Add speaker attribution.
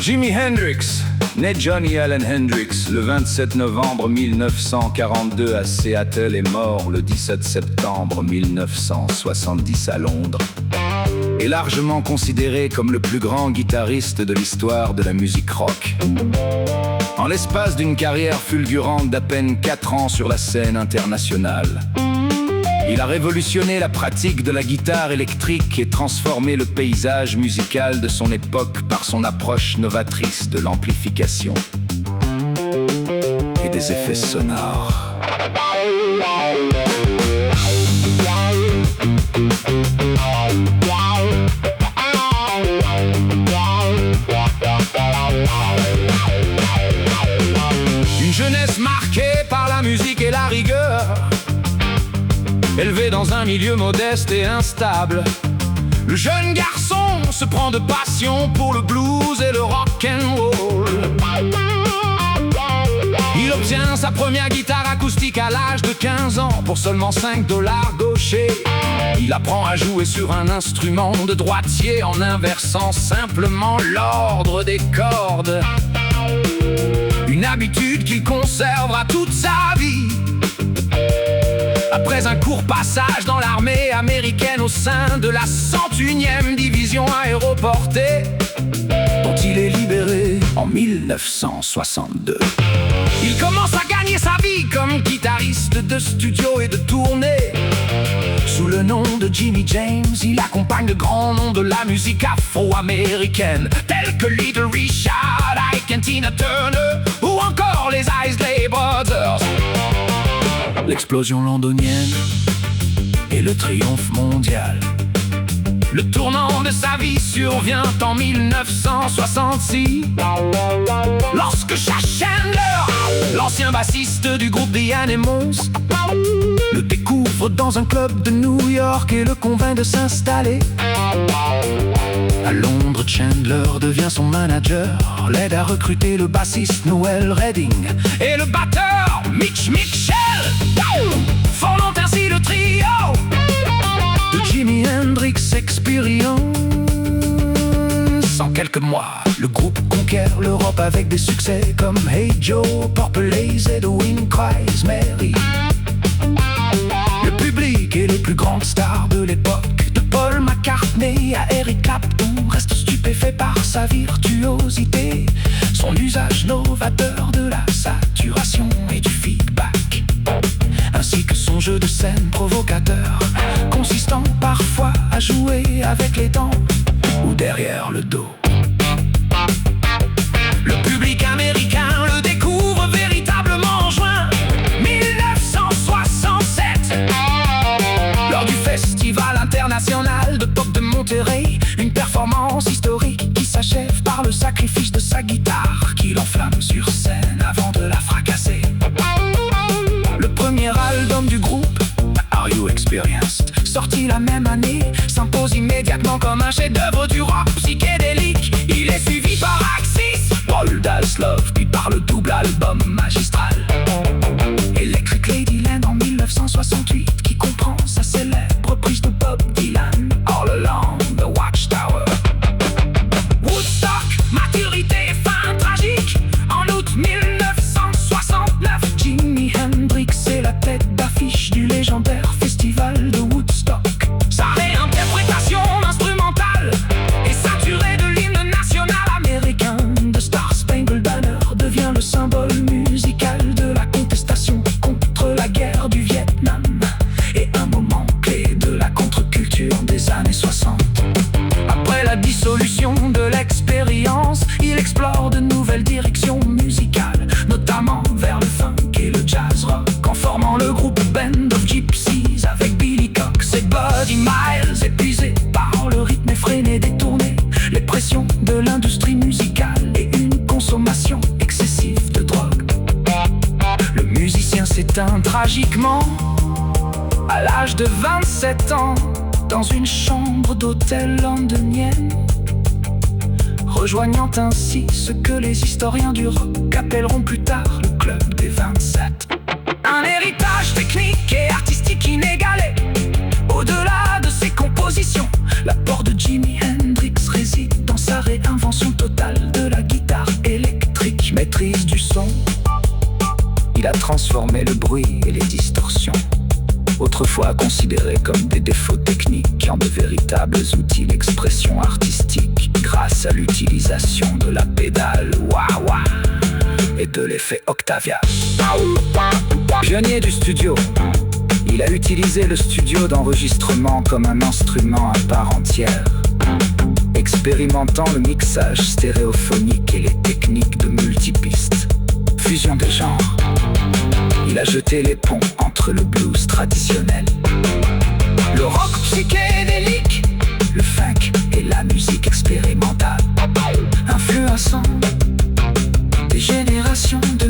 Speaker 1: Jimi Hendrix, né Johnny Allen Hendrix le 27 novembre 1942 à Seattle et mort le 17 septembre 1970 à Londres, est largement considéré comme le plus grand guitariste de l'histoire de la musique rock. En l'espace d'une carrière fulgurante d'à peine 4 ans sur la scène internationale, il a révolutionné la pratique de la guitare électrique et transformé le paysage musical de son époque par son approche novatrice de l'amplification et des effets sonores. Une jeunesse marquée par la musique et la rigueur, élevé dans un milieu modeste et instable, le jeune garçon se prend de passion pour le blues et le rock'n'roll. Il obtient sa première guitare acoustique à l'âge de 15 ans pour seulement 5 $ gauchers. Il apprend à jouer sur un instrument de droitier en inversant simplement l'ordre des cordes. Une habitude qu'il conservera toute sa vie. Après un court passage dans l'armée américaine au sein de la 101e division aéroportée, dont il est libéré en 1962. Il commence à gagner sa vie comme guitariste de studio et de tournée. Sous le nom de Jimmy James, il accompagne de grands noms de la musique afro-américaine, tels que Little Richard, Ike et Tina Turner, ou encore les Isley Brothers. L'explosion londonienne et le triomphe mondial. Le tournant de sa vie survient en 1966, lorsque Chad Chandler, l'ancien bassiste du groupe The Animals, le découvre dans un club de New York et le convainc de s'installer. À Londres, Chandler devient son manager, l'aide à recruter le bassiste Noel Redding et le batteur Mitch Mitchell, formant ainsi le trio de Jimi Hendrix Experience. En quelques mois, le groupe conquiert l'Europe avec des succès comme Hey Joe, Purple Haze et The Wind Cries Mary. Le public et les plus grandes stars de l'époque, de Paul McCartney à Eric Clapton, restent stupéfaits par sa virtuosité, son usage novateur de la saturation et du feedback, ainsi que son jeu de scène provocateur, consistant parfois à jouer avec les dents ou derrière le dos. Le public américain le découvre véritablement en juin 1967, lors du Festival international de pop de Monterrey, une performance historique qui s'achève par le sacrifice de sa guitare qu'il enflamme sur scène avant de la fracasser. Le premier album du groupe, Are You Experienced, sorti la même année, s'impose immédiatement comme un chef-d'œuvre du rock psychédélique. Il est suivi par Axis, Paul Love, puis par le double album magistral Electric Ladyland en 1968, qui comprend sa célèbre prise de Bob Dylan, All Along the Watchtower. Woodstock, maturité et fin tragique. En août 1969, Jimi Hendrix est la tête d'affiche du légendaire festival de Woodstock. Sa réinterprétation instrumentale et saturée de l'hymne national américain, The Star Spangled Banner, devient le symbole musical de la contestation contre la guerre du Vietnam et un moment clé de la contre-culture des années 60. Après la dissolution de l'expérience, il explore de nouvelles directions musicales, notamment vers le funk et le jazz rock, en formant le groupe Band of Gypsies avec Billy Cox et Buddy Miles, épuisé par le rythme effréné des tournées, les pressions de l'industrie musicale et une consommation excessive de drogue. Le musicien s'éteint tragiquement à l'âge de 27 ans dans une chambre d'hôtel londonienne, rejoignant ainsi ce que les historiens du rock appelleront plus tard le club des 27. Un héritage technique et artistique inégalé. Au-delà de ses compositions, l'apport de Jimi Hendrix réside dans sa réinvention totale de la guitare électrique. Maîtrise du son, il a transformé le bruit et les distorsions, autrefois considérés comme des défauts techniques, en de véritables outils d'expression artistique, grâce à l'utilisation de la pédale wah-wah et de l'effet Octavia. Pionnier du studio, il a utilisé le studio d'enregistrement comme un instrument à part entière, expérimentant le mixage stéréophonique et les techniques de multipistes, fusion des genres. Il a jeté les ponts entre le blues traditionnel, le rock psychédélique, le funk et la musique expérimentale, influençant des générations de